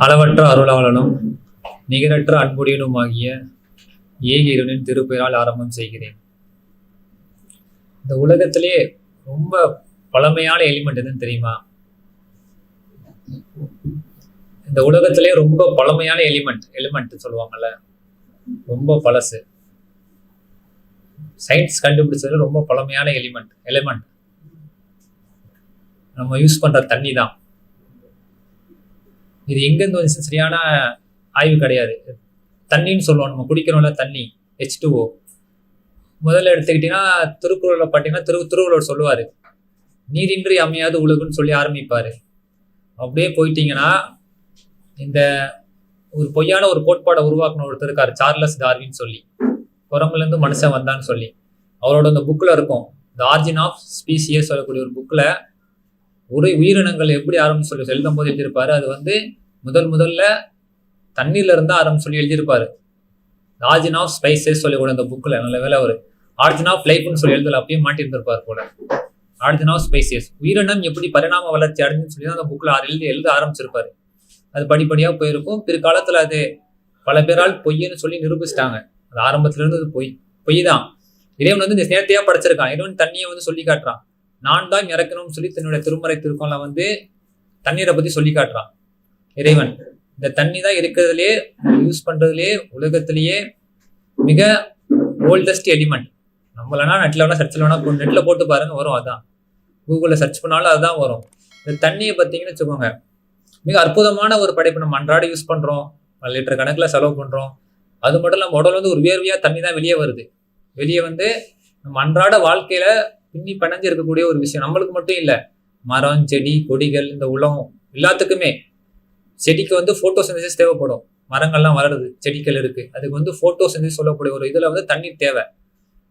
அளவற்ற அருளாளனும் நிகரற்ற அன்புடையனுமாகிய ஏக இறைவனின் திருப்பெயரால் ஆரம்பம் செய்கிறேன். இந்த உலகத்திலே ரொம்ப பழமையான எலிமெண்ட் எதுன்னு தெரியுமா? இந்த உலகத்திலே ரொம்ப பழமையான எலிமெண்ட் சொல்லுவாங்கல்ல, ரொம்ப பழசு. சயின்ஸ் கண்டுபிடிச்சது ரொம்ப பழமையான எலிமெண்ட் நம்ம யூஸ் பண்ற தண்ணி தான். இது எங்கேருந்து வந்துச்சு சரியான ஆய்வு கிடையாது. தண்ணின்னு சொல்லுவோம், நம்ம குடிக்கிறோம்ல தண்ணி, H2O. முதல்ல எடுத்துக்கிட்டீங்கன்னா திருக்குறளை பார்த்தீங்கன்னா திருவள்ளுவர் சொல்லுவார், நீரின்றி அமையாது உலகுன்னு சொல்லி ஆரம்பிப்பார். அப்படியே போயிட்டீங்கன்னா இந்த ஒரு பொய்யான ஒரு கோட்பாடை உருவாக்கின ஒருத்தர் இருக்கார், சார்லஸ் டார்வின் சொல்லி, குரங்குலேருந்து மனுஷன் வந்தான்னு சொல்லி. அவரோட அந்த புக்கில் இருக்கும், த ஆரிஜின் ஆஃப் ஸ்பீசியஸ் சொல்லக்கூடிய ஒரு புக்கில் ஒரு உயிரினங்கள் எப்படி ஆரம்பிச்சு சொல்லி எழுதும் போது எழுதியிருப்பாரு. அது முதல்ல தண்ணீர்ல இருந்தா ஆரம்பிச்சு சொல்லி எழுதியிருப்பாரு. ஆரிஜின் ஆஃப் ஸ்பைசஸ் சொல்லி கூட அந்த புக்கில் நல்ல வேலை ஒரு ஆரிஜின் ஆஃப் லைஃப்னு சொல்லி எழுதல, அப்பயும் மாட்டி இருந்திருப்பார் போல. ஆரிஜின் ஆஃப் ஸ்பைசஸ், உயிரினம் எப்படி பரிணாம வளர்ச்சி அடைஞ்சுன்னு சொல்லி தான் அந்த புக்கில் எழுத ஆரம்பிச்சிருப்பாரு. அது படிப்படியாக போயிருக்கும். பிற்காலத்தில் அது பல பேரால் பொய்ன்னு சொல்லி நிரூபிச்சிட்டாங்க. அது ஆரம்பத்துல இருந்து அது பொய் தான். இறைவன் இந்த நேர்த்தியா படைச்சிருக்கான். இறைவன் தண்ணியை சொல்லி காட்டுறான், நான் தான் இறக்கணும்னு சொல்லி தன்னுடைய திருமறை திருக்கோல தண்ணீரை பத்தி சொல்லி காட்டுறான் இறைவன். இந்த தண்ணி தான் இருக்கிறதுலே யூஸ் பண்றதுலேயே உலகத்திலேயே மிக ஓல்டஸ்ட் எலிமெண்ட். நம்மளனா நெட்ல வேணா சர்ச்சில் வேணா நெட்ல போட்டு பாருங்க, வரும். அதான் கூகுளில் சர்ச் பண்ணாலும் அதுதான் வரும். இந்த தண்ணியை பார்த்தீங்கன்னு வச்சுக்கோங்க, மிக அற்புதமான ஒரு படைப்பு. நம்ம அன்றாட யூஸ் பண்றோம், லிட்டர் கணக்கில் செலவு பண்றோம். அது மட்டும் நம்ம உடல் ஒரு வேர்வையா தண்ணி தான் வெளியே வருது. வெளியே நம்ம அன்றாட வாழ்க்கையில பின்னி பிணைஞ்சு இருக்கக்கூடிய ஒரு விஷயம். நம்மளுக்கு மட்டும் இல்லை, மரம், செடி, கொடிகள், இந்த உலகம் எல்லாத்துக்குமே. செடிக்கு போட்டோசிந்தசிஸ் தேவைப்படும். மரங்கள்லாம் வளருது, செடிகள் இருக்கு, அதுக்கு போட்டோசிந்தசிஸ் சொல்லக்கூடிய ஒரு இதுல தண்ணீர் தேவை.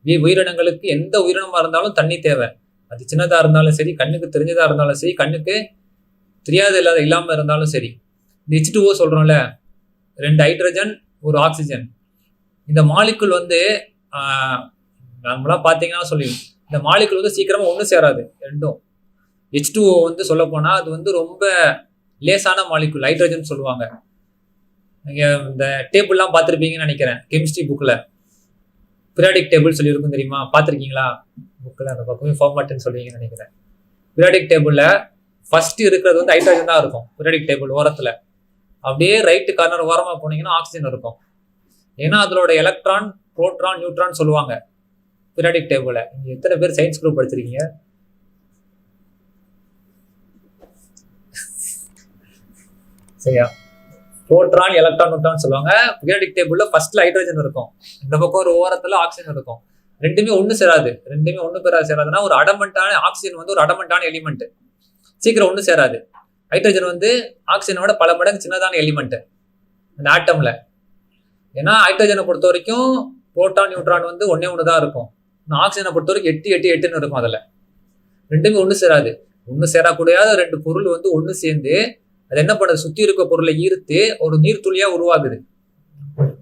உயிரினங்களுக்கு எந்த உயிரினமா இருந்தாலும் தண்ணி தேவை. அது சின்னதா இருந்தாலும் சரி, கண்ணுக்கு தெரிஞ்சதா இருந்தாலும் சரி, கண்ணுக்கு தெரியாத இல்லாம இருந்தாலும் சரி. இந்த H2O சொல்றோம்ல, 2 ஹைட்ரஜன் 1 ஆக்சிஜன். இந்த மாலிகுல் நம்மளாம் பார்த்தீங்கன்னா சொல்லி, இந்த மாலிகுல் சீக்கிரமா ஒன்று சேராது ரெண்டும். H2O சொல்ல போனா அது ரொம்ப லேசான மாலிகுல், ஹைட்ரஜன் சொல்லுவாங்க. நீங்க இந்த டேபிள்லாம் பார்த்துருப்பீங்கன்னு நினைக்கிறேன், கெமிஸ்ட்ரி புக்ல பீரியாடிக் டேபிள் சொல்லி இருக்கும், தெரியுமா? பார்த்துருக்கீங்களா? புக்கில் அந்த பக்கமே ஃபார்மாட்னு சொல்லுவீங்கன்னு நினைக்கிறேன். பீரியாடிக் டேபிள்ல ஃபர்ஸ்ட் இருக்கிறது ஹைட்ரஜன் தான் இருக்கும். பீரியாடிக் டேபிள் ஓரத்துல அப்படியே ரைட்டு கார்னர் ஓரமா போனீங்கன்னா ஆக்சிஜன் இருக்கும். ஏன்னா அதோட எலக்ட்ரான், புரோட்டான், நியூட்ரான் சொல்லுவாங்க பீரியாடிக் டேபிள. நீங்க எத்தனை பேர் சயின்ஸ் குரூப் படிச்சிருக்கீங்க? சரியா? புரோட்டான், எலக்ட்ரான், நியூட்ரான் சொல்லுவாங்க. பீரியாடிக் டேபிள்ல ஃபர்ஸ்ட்ல ஹைட்ரஜன் இருக்கும், இந்த பக்கம் ஒரு ஓரத்துல ஆக்சிஜன் இருக்கும். ரெண்டுமே ஒண்ணு சேராது. ரெண்டுமே ஒண்ணு பேரா சேராதுன்னா ஒரு அடமெண்டான ஆக்சிஜன் ஒரு அடமெண்டான எலிமெண்ட், சீக்கிரம் ஒண்ணு சேராது. ஹைட்ரஜன் ஆக்சிஜனோட பல மடங்கு சின்னதான எலிமெண்ட் அந்த ஆட்டம்ல. ஏன்னா ஹைட்ரஜனை பொறுத்த வரைக்கும் புரோட்டான், நியூட்ரான் ஒண்ணு தான் இருக்கும். ஆக்சிஜனை பொறுத்த வரைக்கும் 8 இருக்கும். அதுல ரெண்டுமே ஒண்ணு சேராது. ஒண்ணு சேரக்கூடிய 2 பொருள் ஒண்ணு சேர்ந்து அது என்ன பண்ணுது, சுத்தி இருக்க பொருளை ஈர்த்து ஒரு நீர்த்துளியா உருவாகுது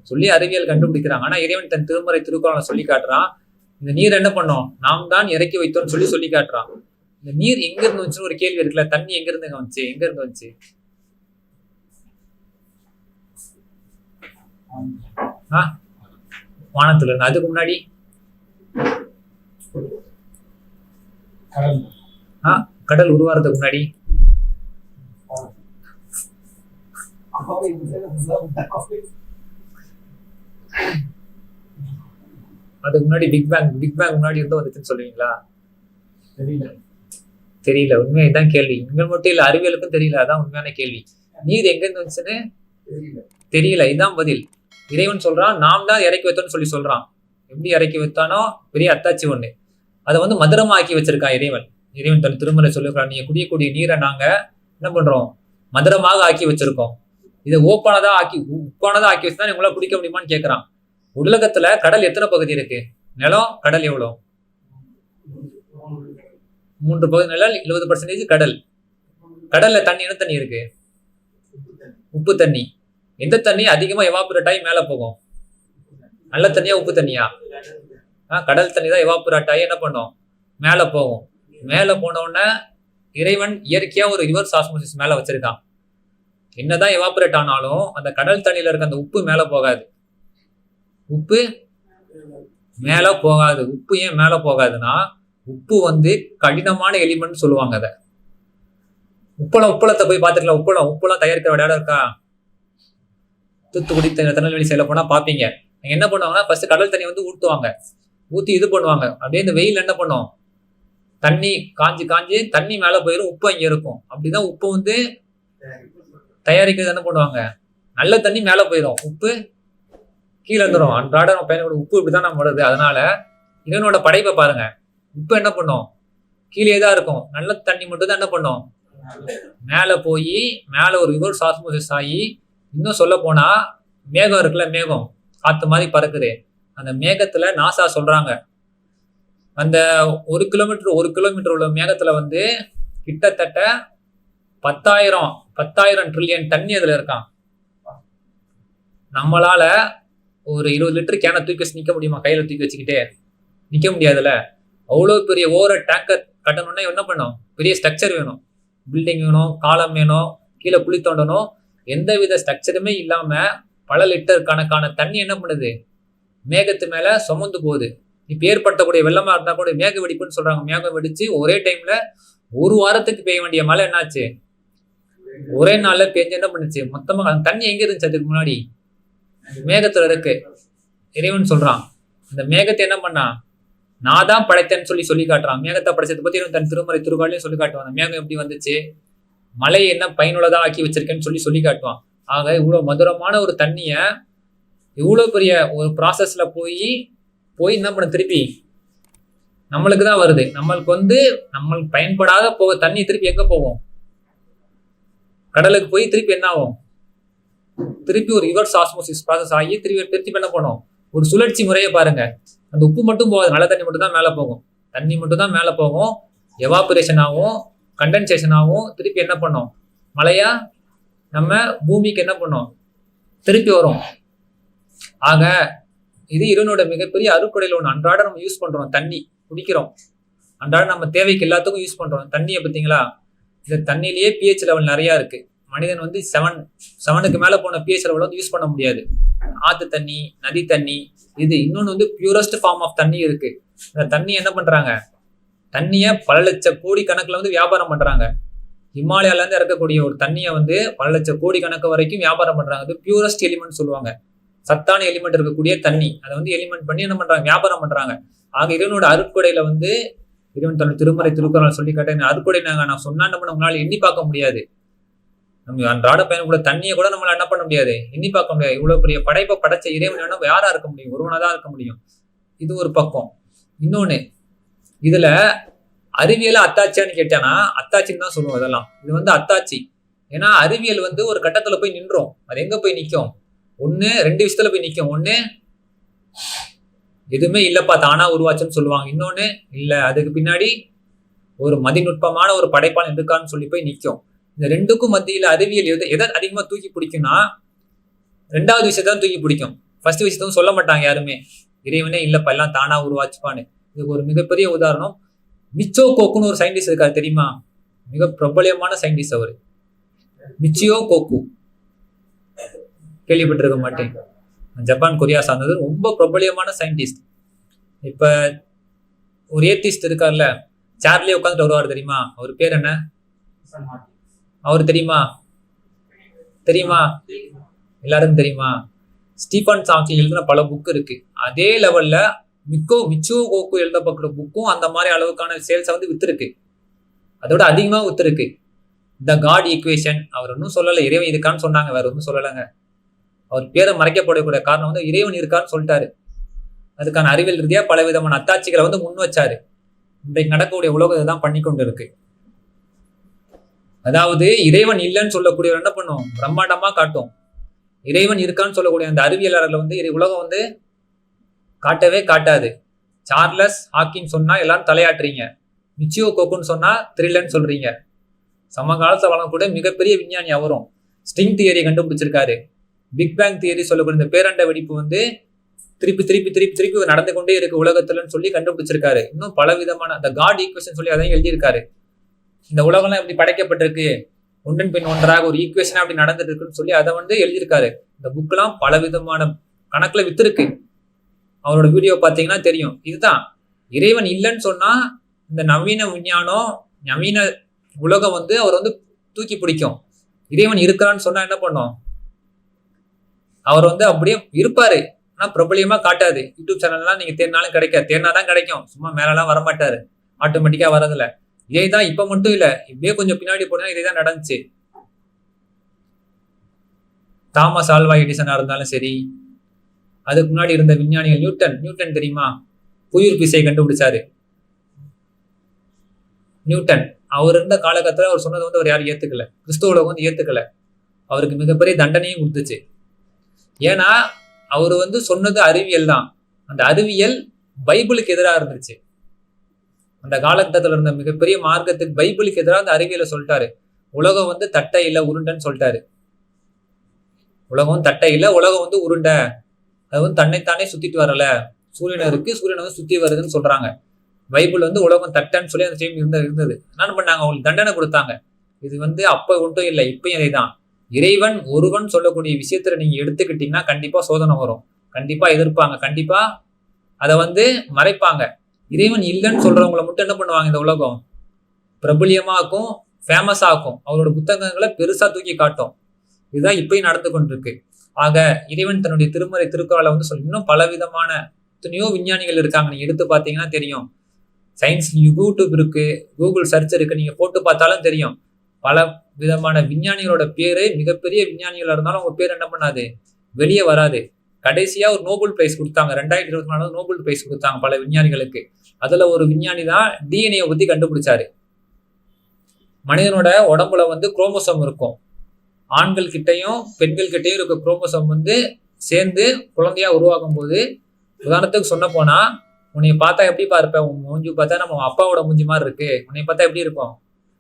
சொல்லி அறிவியல் கண்டுபிடிக்கிறாங்க. ஆனா இறைவன் தன் திருமறை திருக்குறளை சொல்லி காட்டுறான், இந்த நீர் என்ன பண்ணோம், நாம் தான் இறக்கி வைத்தோம்னு சொல்லி காட்டுறான். இந்த நீர் எங்க இருந்து வந்துச்சுன்னு ஒரு கேள்வி இருக்குல்ல, தண்ணி எங்க இருந்து வந்துச்சு? வானத்துல இருந்து. அதுக்கு முன்னாடி கடல் உருவாறதுக்கு முன்னாடி பிக் பேங் முன்னாடி இருந்து வந்துச்சுன்னு சொல்லுவீங்களா? தெரியல. உண்மையா இதான் கேள்வி. நீங்கள் மட்டும் இல்ல, அறிவியலுக்கும் தெரியல. அதான் உண்மையான கேள்வி. நீர் எங்க இருந்து வந்துச்சுன்னு தெரியல. இதுதான் பதில். இறைவன் சொல்றான், நாம் தான் இறக்கி வைத்தோம்னு சொல்றான். எப்படி இறக்கி வைத்தானோ பெரிய அத்தாச்சி ஒண்ணு, அதை மதுரமா ஆக்கி வச்சிருக்கான் இறைவன். தன் திருமலை சொல்லுகிறான், நீங்க குடியக்கூடிய நீரை நாங்க என்ன பண்றோம், மதுரமாக ஆக்கி வச்சிருக்கோம். இதை உப்பானதா ஆக்கி வச்சுதான் உங்களால குடிக்க முடியுமான்னு கேட்கறான். உலகத்துல கடல் எத்தனை பகுதி இருக்கு? நிலம், கடல் எவ்வளவு? 3 பகுதி நிலம், 70% கடல். கடல்ல தண்ணி என்ன தண்ணி இருக்கு? உப்பு தண்ணி. எந்த தண்ணி அதிகமா எவாபரேட் ஆகி மேல போகும்? நல்ல தண்ணியா உப்பு தண்ணியா? கடல் தண்ணி தான் எவாபரேட் ஆகி என்ன பண்ணும், மேல போகும். மேல போன உடனே இறைவன் இயற்கையா ஒரு ரிவர்ஸ் ஆஸ்மோசிஸ் மேல வச்சிருக்கான். என்னதான் எவாபரேட் ஆனாலும் அந்த கடல் தண்ணியில இருக்க அந்த உப்பு மேல போகாது. உப்பு மேல போகாது. உப்பு ஏன் மேல போகாதுன்னா, உப்பு வந்து கடினமான எலிமெண்ட் சொல்லுவாங்க. அதை உப்பளத்தை போய் பார்த்துக்கலாம். உப்பளம் தயாரிக்கிற இடம் இருக்கா? தூத்துக்குடி திருநெல்வேலி சைடில் போனா பாப்பீங்க. என்ன பண்ணுவாங்கன்னா, ஃபர்ஸ்ட் கடல் தண்ணி வந்து ஊற்றுவாங்க. ஊற்றி இது பண்ணுவாங்க. அப்படியே இந்த வெயில் என்ன பண்ணும், தண்ணி காஞ்சி தண்ணி மேல போயிடும், உப்பு அங்கே இருக்கும். அப்படிதான் உப்பு வந்து தயாரிக்கிறது என்ன பண்ணுவாங்க, நல்ல தண்ணி மேல போயிடும், உப்பு கீழே வந்துடும். அன்றாட நம்ம பயணப்படும் உப்பு இப்படிதான் நம்ம வருது. அதனால இறைவனோட படைப்பை பாருங்க. உப்பு என்ன பண்ணும், கீழே தான் இருக்கும். நல்ல தண்ணி மட்டும் தான் என்ன பண்ணும், மேல போய் மேல ஒரு ரிவர்ஸ் ஆஸ்மோசிஸ் ஆகி, இன்னும் சொல்ல போனா மேகம் இருக்குல்ல, மேகம் காத்து மாதிரி பறக்குது. அந்த மேகத்துல நாசா சொல்றாங்க, அந்த 1 கிலோமீட்டர் உள்ள மேகத்துல வந்து கிட்டத்தட்ட 10,000 ட்ரில்லியன் தண்ணி அதுல இருக்கான். நம்மளால ஒரு 20 லிட்டர் கேனை தூக்கி வச்சு நிக்க முடியுமா? கையில தூக்கி வச்சுக்கிட்டே நிக்க முடியாதுல்ல. அவ்வளவு பெரிய ஓவர் டேங்கர் கட்டணும்னா என்ன பண்ணும், பெரிய ஸ்ட்ரக்சர் வேணும், பில்டிங் வேணும், காலம் வேணும், கீழே குழி தோண்டணும். எந்த வித ஸ்ட்ரக்சருமே இல்லாம பல லிட்டர் கணக்கான தண்ணி என்ன பண்ணுது, மேகத்து மேல சுமந்து போகுது. இப்ப ஏற்படுத்தக்கூடிய வெள்ளமா இருந்தா கூட மேக வெடிப்புன்னு சொல்றாங்க. மேகம் வெடிச்சு ஒரே டைம்ல 1 வாரத்துக்கு பெய்ய வேண்டிய மழை என்னாச்சு, ஒரே நாள்ல பெஞ்சு என்ன பண்ணுச்சு மொத்தமா. அந்த தண்ணி எங்க இருந்துச்சு அதுக்கு முன்னாடி, மேகத்துல இருக்கு. இறைவன் சொல்றான், அந்த மேகத்தை என்ன பண்ணா, நான் தான் படைத்தேன்னு சொல்லி காட்டுறான். மேகத்தை படைச்சதை பத்தி தன் திருமறை திருக்காலையும் சொல்லி காட்டுவான். அந்த மேகம் எப்படி வந்துச்சு, மழையை என்ன பயனுள்ளதா ஆக்கி வச்சிருக்கேன்னு சொல்லி காட்டுவான். ஆக இவ்வளவு மதுரமான ஒரு தண்ணிய இவ்வளவு பெரிய ஒரு ப்ராசஸ்ல போய் என்ன பண்ண, திருப்பி நம்மளுக்கு தான் வருது. நம்மளுக்கு வந்து நம்மளுக்கு பயன்படாத போக தண்ணி திருப்பி எங்க போகும், கடலுக்கு போய் திருப்பி என்ன ஆகும், திருப்பி ஒரு ரிவர்ஸ் ஆஸ்மோசிஸ் ப்ராசஸ் ஆகி திருப்பி என்ன பண்ணும், ஒரு சுழற்சி முறையை பாருங்க. அந்த உப்பு மட்டும் போகாது, நல்ல தண்ணி மட்டும் தான் மேல போகும். தண்ணி மட்டும் தான் மேல போகும், எவாபரேஷன் ஆகும், கண்டென்சேஷன் ஆகும், திருப்பி என்ன பண்ணும், மழையா நம்ம பூமிக்கு என்ன பண்ணும், திருப்பி வரும். ஆக இது இறைவனோட மிகப்பெரிய அருட்கொடையில ஒன்று. அன்றாட நம்ம யூஸ் பண்றோம், தண்ணி குடிக்கிறோம், அன்றாட நம்ம தேவைக்கு எல்லாத்துக்கும் யூஸ் பண்றோம். தண்ணியை பார்த்தீங்களா, இந்த தண்ணியிலேயே pH லெவல் நிறைய இருக்கு. மனிதன் வந்து 7க்கு மேல போன pH லெவல் வந்து யூஸ் பண்ண முடியாது. ஆத்து தண்ணி, நதி தண்ணி, இது இன்னொன்று வந்து பியூரஸ்ட் ஃபார்ம் ஆஃப் தண்ணி இருக்கு. இந்த தண்ணி என்ன பண்றாங்க, தண்ணிய பல லட்சம் கோடி கணக்குல வந்து வியாபாரம் பண்றாங்க. ஹிமாலயால இருந்து இறக்கக்கூடிய ஒரு தண்ணியை வந்து பல லட்சம் கோடி கணக்கு வரைக்கும் வியாபாரம் பண்றாங்க. அது பியூரஸ்ட் எலிமெண்ட் சொல்லுவாங்க. சத்தான எலிமெண்ட் இருக்கக்கூடிய தண்ணி, அதை வந்து எலிமெண்ட் பண்ணி என்ன பண்றாங்க, வியாபாரம் பண்றாங்க. ஆக இறைவனோட அருட்கொடையில வந்து இறைவன் தன்னோட திருமறை திருக்குறள் சொல்லி காட்டேன். அருட்கொடை நான் சொன்னா நம்ம நம்மளால எண்ணி பார்க்க முடியாது. நம்ம அன்றாட பயணக்கூட தண்ணியை கூட நம்மளால என்ன பண்ண முடியாது, எண்ணி பார்க்க முடியாது. இவ்வளவு பெரிய படைப்பை படைச்ச இறைவன் யாரா இருக்க முடியும், ஒருவனாதான் இருக்க முடியும். இது ஒரு பக்கம். இன்னொன்னு, இதுல அறிவியல அத்தாட்சியான்னு கேட்டானா அத்தாட்சின்னு தான் சொல்லுவோம். அதெல்லாம் இது வந்து அத்தாட்சி. ஏன்னா அறிவியல் வந்து ஒரு கட்டத்துல போய் நின்றோம். அது எங்க போய் நிற்கும், 2 விஷயத்துல போய் நிற்கும். ஒண்ணு, எதுவுமே இல்லப்பா தானா உருவாச்சுன்னு சொல்லுவாங்க. இன்னொன்னு, இல்ல அதுக்கு பின்னாடி ஒரு மதிநுட்பமான ஒரு படைப்பாளன் இருக்கான்னு சொல்லி போய் நிற்கும். இந்த 2க்கும் மத்தியில அறிவியல் எதை அதிகமா தூக்கி பிடிக்கும்னா, 2வது விஷயத்தான் தூக்கி பிடிக்கும். ஃபர்ஸ்ட் விஷயத்தும் சொல்ல மாட்டாங்க யாருமே, இறைவனே இல்லப்பா எல்லாம் தானா உருவாச்சுப்பான்னு. இதுக்கு ஒரு மிகப்பெரிய உதாரணம் மிச்சியோ கோக்குன்னு ஒரு சயின்டிஸ்ட் இருக்காரு, தெரியுமா? மிக பிரபலியமான சயின்டிஸ்ட் அவரு, மிச்சியோ கோக்கு. கேள்விப்பட்டிருக்க மாட்டேன். ஜப்பான் கொரியா சார்ந்தது, ரொம்ப பிரபலியமான சயின்டிஸ்ட். இப்ப ஒரு ஏத்திஸ்ட் இருக்கார்ல, சேர்லயே உட்காந்துட்டு வருவாரு, தெரியுமா? அவர் பேர் என்ன, அவரு தெரியுமா? எல்லாருக்கும் தெரியுமா? ஸ்டீஃபன் ஹாக்கிங் எழுதின பல புக் இருக்கு. அதே லெவல்ல மிச்சியோ கோக்கு எழுதப்பட்ட புக்கும் அந்த மாதிரி அளவுக்கான சேல்ஸை வந்து வித்துருக்கு. அதோட அதிகமா வித்துருக்கு. த காட் ஈக்குவேஷன், அவர் ஒன்றும் சொல்லலை, இறைவன் இருக்கான்னு சொன்னாங்க, வேற ஒன்றும் சொல்லலைங்க. அவர் பேரை மறைக்கப்படக்கூடிய காரணம் வந்து இறைவன் இருக்கான்னு சொல்லிட்டாரு. அதுக்கான அறிவியல் ரீதியா பல விதமான அத்தாட்சிகளை வந்து முன் வச்சாரு. இன்றைக்கு நடக்கக்கூடிய உலகம் இதுதான் பண்ணி கொண்டு இருக்கு. அதாவது இறைவன் இல்லைன்னு சொல்லக்கூடியவர் என்ன பண்ணும், பிரம்மாண்டமா காட்டும். இறைவன் இருக்கான்னு சொல்லக்கூடிய அந்த அறிவியலாளர்கள் வந்து உலகம் வந்து காட்டவே காட்டாது. சார்லஸ் ஹாக்கிங் சொன்னா எல்லாரும் தலையாட்டுறீங்க, மிச்சியோ கோக்குன்னு சொன்னா த்ரில்லன்னு சொல்றீங்க. சமகாலத்துல வளரக்கூடிய மிகப்பெரிய விஞ்ஞானி அவரும் ஸ்ட்ரிங் தியரியை கண்டுபிடிச்சிருக்காரு. பிக் பேங் தியரி சொல்லக்கூடிய இந்த பேரண்ட வெடிப்பு வந்து திருப்பி நடந்து கொண்டே இருக்கு உலகத்துலன்னு சொல்லி கண்டுபிடிச்சிருக்காரு. இன்னும் பல விதமான அந்த காட் ஈக்குவேஷன் சொல்லி அதையும் எழுதியிருக்காரு. இந்த உலகம்லாம் எப்படி படைக்கப்பட்டிருக்கு, ஒன்றன் பின் ஒன்றாக ஒரு ஈக்குவேஷனா அப்படி நடந்துட்டு இருக்குன்னு சொல்லி அதை வந்து எழுதியிருக்காரு. இந்த புக்கெல்லாம் பல விதமான கணக்குல வித்துருக்கு. அவரோட வீடியோ பார்த்தீங்கன்னா தெரியும். இதுதான் இறைவன் இல்லைன்னு சொன்னா இந்த நவீன விஞ்ஞானம் நவீன உலகம் வந்து அவர் வந்து தூக்கி பிடிக்கும். இறைவன் இருக்கிறான்னு சொன்னா என்ன பண்ணும்? அவர் வந்து அப்படியே இருப்பாரு, ஆனா பிரபலியமா காட்டாது. யூடியூப் சேனல்லாம் நீங்க தேடினாலும் கிடைக்காது. தேடினாதான் கிடைக்கும், சும்மா மேலெல்லாம் வரமாட்டாரு, ஆட்டோமேட்டிக்கா வரதில்ல. இதேதான் இப்ப மட்டும் இல்ல, இப்படியே கொஞ்சம் பின்னாடி போனா இதேதான் நடந்துச்சு. தாமஸ் ஆல்வா எடிசனா இருந்தாலும் சரி, அதுக்கு முன்னாடி இருந்த விஞ்ஞானிகள் நியூட்டன் தெரியுமா? புவியீர்ப்பு விசையை கண்டுபிடிச்சாரு நியூட்டன். அவர் இருந்த காலகட்டத்தில் அவர் சொன்னது வந்து அவர் யாரும் ஏத்துக்கல, கிறிஸ்துவ உலகம் வந்து ஏத்துக்கல. அவருக்கு மிகப்பெரிய தண்டனையும் கொடுத்துச்சு. ஏன்னா அவர் வந்து சொன்னது அறிவியல் தான். அந்த அறிவியல் பைபிளுக்கு எதிராக இருந்துச்சு. அந்த காலகட்டத்தில் இருந்த மிகப்பெரிய மார்க்கத்துக்கு பைபிளுக்கு எதிராக அந்த அறிவியலை சொல்லிட்டாரு. உலகம் வந்து தட்டை இல்லை உருண்டைன்னு சொல்லிட்டாரு. உலகம் தட்டை இல்லை, உலகம் வந்து உருண்டை, அது வந்து தன்னைத்தானே சுத்திட்டு வரல, சூரியனை இருக்கு, சூரியனை வந்து சுத்தி வருதுன்னு சொல்றாங்க. பைபிள் வந்து உலகம் தட்டைன்னு சொல்லி அந்த டைம் இருந்தது. என்ன பண்ணாங்க? அவங்களுக்கு தண்டனை கொடுத்தாங்க. இது வந்து அப்ப ஒன்றும் இல்லை, இப்பயும் அதேதான். இறைவன் ஒருவன் சொல்லக்கூடிய விஷயத்துல நீங்க எடுத்துக்கிட்டீங்கன்னா கண்டிப்பா சோதனை வரும், கண்டிப்பா எதிர்ப்பாங்க, கண்டிப்பா அதை வந்து மறைப்பாங்க. இறைவன் இல்லைன்னு சொல்றவங்களை மட்டும் என்ன பண்ணுவாங்க? இந்த உலகம் பிரபலியமாக்கும், ஃபேமஸ் ஆக்கும், அவரோட புத்தகங்களை பெருசா தூக்கி காட்டும். இதுதான் இப்பயும் நடந்து கொண்டிருக்கு. ஆக இறைவன் தன்னுடைய திருமறை திருக்குறளை வந்து இன்னும் பல விதமான எத்தனையோ விஞ்ஞானிகள் இருக்காங்க. நீங்க எடுத்து பார்த்தீங்கன்னா தெரியும். சயின்ஸ் யூடியூப் இருக்கு, கூகுள் சர்ச் இருக்கு, நீங்க போட்டு பார்த்தாலும் தெரியும். பல விதமான விஞ்ஞானிகளோட பேரு, மிகப்பெரிய விஞ்ஞானிகள் இருந்தாலும் அவங்க பேர் என்ன பண்ணாது, வெளியே வராது. கடைசியா ஒரு நோபல் பிரைஸ் கொடுத்தாங்க, 2024 நோபல் பிரைஸ் கொடுத்தாங்க பல விஞ்ஞானிகளுக்கு. அதுல ஒரு விஞ்ஞானி தான் டிஎன்ஏ பத்தி கண்டுபிடிச்சாரு. மனிதனோட உடம்புல வந்து குரோமோசோம் இருக்கும், ஆண்கள் கிட்டையும் பெண்கள் கிட்டையும் இருக்க குரோமோசோம் வந்து சேர்ந்து குழந்தையா உருவாகும் போது, உதாரணத்துக்கு சொன்ன போனா, உன்னைய பார்த்தா எப்படி பார்ப்ப? உன் மூஞ்சி பார்த்தா நம்ம அப்பாவோட மூஞ்சி மாதிரி இருக்கு, உன்னைய பார்த்தா எப்படி இருக்கும்?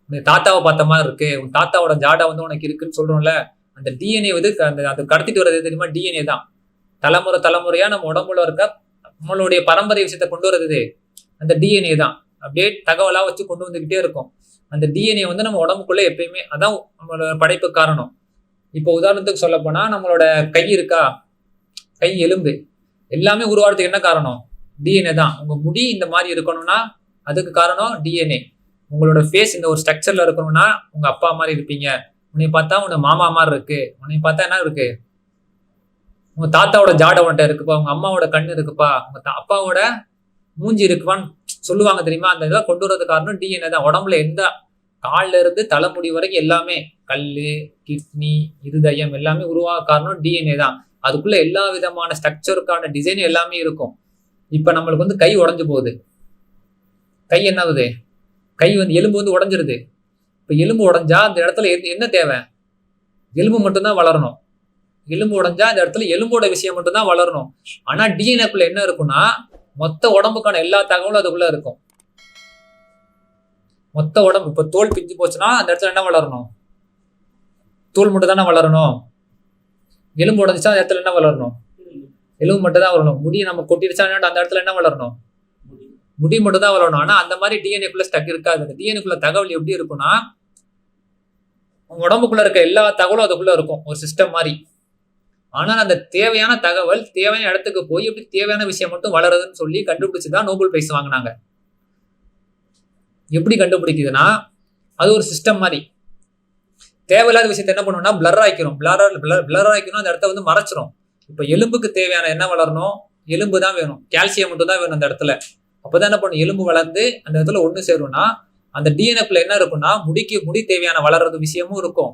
உன்னை தாத்தாவை பார்த்த மாதிரி இருக்கு, உன் தாத்தாவோட ஜாடா வந்து உனக்கு இருக்குன்னு சொல்றோம்ல. அந்த டிஎன்ஏ வந்து அது கடத்திட்டு வர்றது தெரியுமா? டிஎன்ஏ தான். தலைமுறையா நம்ம உடம்புல இருக்க நம்மளுடைய பரம்பரை விஷயத்தை கொண்டு வர்றது அந்த டிஎன்ஏ தான். அப்படியே தகவலா வச்சு கொண்டு வந்துகிட்டே இருக்கும். அந்த டிஎன்ஏ வந்து நம்ம உடம்புக்குள்ள எப்பயுமே, அதான் நம்மளோட படைப்பு காரணம். இப்போ உதாரணத்துக்கு சொல்ல போனா, நம்மளோட கை இருக்கா, கை எலும்பு எல்லாமே உருவாகிறதுக்கு என்ன காரணம்? டிஎன்ஏ தான். உங்க முடி இந்த மாதிரி இருக்கணும்னா அதுக்கு காரணம் டிஎன்ஏ. உங்களோட ஃபேஸ் இந்த ஒரு ஸ்ட்ரக்சர்ல இருக்கணும்னா உங்க அப்பா மாதிரி இருப்பீங்க. உன்னை பார்த்தா உன்னை மாமா மாதிரி இருக்கு, உன்னை பார்த்தா என்ன இருக்கு, உங்க தாத்தாவோட ஜாடை உன்ட்ட இருக்குப்பா, உங்க அம்மாவோட கண்ணு இருக்குப்பா, உங்க அப்பாவோட மூஞ்சி இருக்குப்பான்னு சொல்லுவாங்க தெரியுமா? அந்த இதெல்லாம் கொண்டு வரது காரணம் டிஎன்ஏ தான். உடம்புல எந்த கால்ல இருந்து தலைமுடி வரைக்கும் எல்லாமே, கல்லு, கிட்னி, இருதயம் எல்லாமே உருவாக காரணம் டிஎன்ஏ தான். அதுக்குள்ள எல்லா விதமான ஸ்ட்ரக்சருக்கான டிசைன் எல்லாமே இருக்கும். இப்ப நம்மளுக்கு வந்து கை உடஞ்சு போகுது, கை என்ன ஆகுது, கை வந்து எலும்பு வந்து உடஞ்சிருது. இப்ப எலும்பு உடஞ்சா அந்த இடத்துல என்ன தேவை? எலும்பு மட்டும்தான் வளரணும். எலும்பு உடஞ்சா அந்த இடத்துல எலும்போட விஷயம் மட்டும்தான் வளரணும். ஆனா டிஎன்ஏக்குள்ள என்ன இருக்குன்னா, மொத்த உடம்புக்கான எல்லா தகவலும் அதுக்குள்ள இருக்கும். மொத்த உடம்பு, இப்ப தோல் பிஞ்சு போச்சுன்னா அந்த இடத்துல என்ன வளரணும்? தோல் மட்டும் தானே வளரணும். எலும்பு உடஞ்சிச்சா அந்த இடத்துல என்ன வளரணும்? எலும்பு மட்டும் தான் வளரணும். முடி நம்ம கொட்டிடுச்சா அந்த இடத்துல என்ன வளரணும்? முடி மட்டும் தான் வளரணும். ஆனா அந்த மாதிரி டிஎன்ஏக்குள்ள ஸ்டக் இருக்காது. அந்த டிஎன்ஏக்குள்ள தகவல் எப்படி இருக்குன்னா, உடம்புக்குள்ள இருக்க எல்லா தகவலும் அதுக்குள்ள இருக்கும், ஒரு சிஸ்டம் மாதிரி. ஆனால் அந்த தேவையான தகவல் தேவையான இடத்துக்கு போய் எப்படி தேவையான விஷயம் மட்டும் வளருதுன்னு சொல்லி கண்டுபிடிச்சுதான் நோபல் பிரைஸ் வாங்கினாங்க. எப்படி கண்டுபிடிக்குதுன்னா, அது ஒரு சிஸ்டம் மாதிரி. தேவையில்லாத விஷயத்த என்ன பண்ணுவோம்னா பிளர் ஆக்கிரும். பிளர் ஆக்கிரும், அந்த இடத்த வந்து மறைச்சிரும். இப்ப எலும்புக்கு தேவையான என்ன வளரணும்? எலும்பு தான் வேணும், கால்சியம் மட்டும் தான் வேணும் அந்த இடத்துல. அப்பதான் என்ன பண்ணும்? எலும்பு வளர்ந்து அந்த இடத்துல ஒண்ணு சேரும்னா, அந்த டிஎன்ஏக்குள்ள என்ன இருக்குன்னா, முடி தேவையான வளர்றது விஷயமும் இருக்கும்,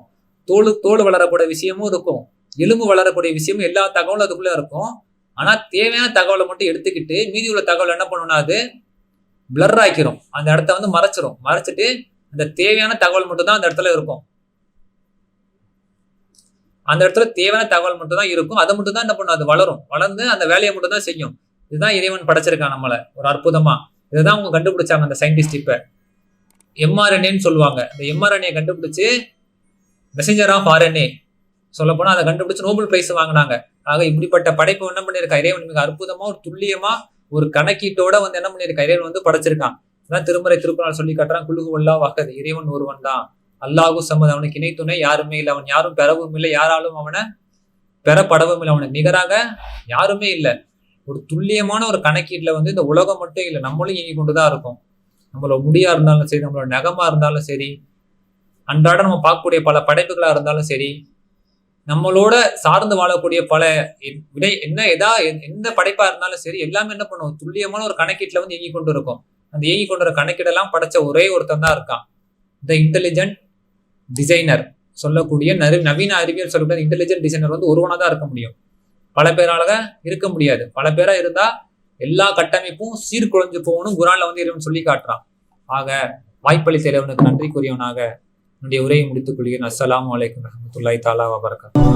தோல் வளரக்கூடிய விஷயமும் இருக்கும், எலும்பு வளரக்கூடிய விஷயமும், எல்லா தகவலும் அதுக்குள்ள இருக்கும். ஆனா தேவையான தகவலை மட்டும் எடுத்துக்கிட்டு மீதி உள்ள தகவல் என்ன பண்ணும்னா அது பிளர் ஆக்கிரும், அந்த இடத்த வந்து மறைச்சிரும். மறைச்சிட்டு அந்த தேவையான தகவல் மட்டும் தான் அந்த இடத்துல இருக்கும். அந்த இடத்துல தேவையான தகவல் மட்டும் தான் இருக்கும். அதை மட்டும் தான் என்ன பண்ணும்? அது வளரும், வளர்ந்து அந்த வேலையை மட்டும் தான் செய்யும். இதுதான் இறைவன் படைச்சிருக்கான் நம்மள ஒரு அற்புதமா. இதுதான் அவங்க கண்டுபிடிச்சாங்க அந்த சயின்டிஸ்ட். இப்ப எம்ஆர்என்ஏன்னு சொல்லுவாங்க. இந்த எம்ஆர்என்ஏ கண்டுபிடிச்சு மெசஞ்சர் ஆஃப் ஆர்என்ஏ சொல்ல போனா அதை கண்டுபிடிச்சு நோபல் பிரைஸ் வாங்கினாங்க. ஆக இப்படிப்பட்ட படைப்பு என்ன பண்ணிருக்கா இறைவன்? மிக அற்புதமா ஒரு துல்லியமா ஒரு கணக்கீட்டோட வந்து என்ன பண்ணிருக்கா இறைவன் வந்து படைச்சிருக்கான். அதான் திருமறை திருக்குறள் சொல்லி காட்டுறான், குழுகு வல்லா வாக்கது, இறைவன் ஒருவன் தான், அல்லாஹு சமது, அவனுக்கு இணை துணை யாருமே இல்லை, அவன் யாரும் பெறவும் இல்லை, யாராலும் அவனை பெறப்படவும் இல்லை, அவனுக்கு நிகராக யாருமே இல்லை. ஒரு துல்லியமான ஒரு கணக்கீட்டுல இந்த உலகம் மட்டும் இல்லை, நம்மளும் இயங்கி கொண்டுதான் இருக்கும். நம்மளோட முடியா இருந்தாலும் சரி, நம்மளோட நகமா இருந்தாலும் சரி, அன்றாட நம்ம பார்க்கக்கூடிய பல படைப்புகளா இருந்தாலும் சரி, நம்மளோட சார்ந்து வாழக்கூடிய பல எந்த படைப்பா இருந்தாலும் சரி, எல்லாமே என்ன பண்ணுவோம், துல்லியமான ஒரு கணக்கீட்டுல இயங்கி கொண்டு இருக்கும். அந்த இயங்கி கொண்டு கணக்கீடெல்லாம் படைச்ச ஒரே ஒருத்தன் தான் இருக்கான், த இன்டெலிஜென்ட் டிசைனர் சொல்லக்கூடிய நவீன அறிவியல் சொல்லக்கூடிய இன்டெலிஜென்ட் டிசைனர் ஒருவனா தான் இருக்க முடியும். பல பேரால இருக்க முடியாது. பல பேரா இருந்தா எல்லா கட்டமைப்பும் சீர்குலைஞ்சு போகணும் குர்ஆன்ல இறைவன் சொல்லி காட்டுறான். ஆக வாய்ப்பளித்த இறைவனுக்கு நன்றி கூறியவனாக என்னுடைய உரையை முடித்துக் கொள்கிறேன். அஸ்ஸலாமு அலைக்கும் வரஹ்மத்துல்லாஹி தஆலா வபரகாத்துஹு.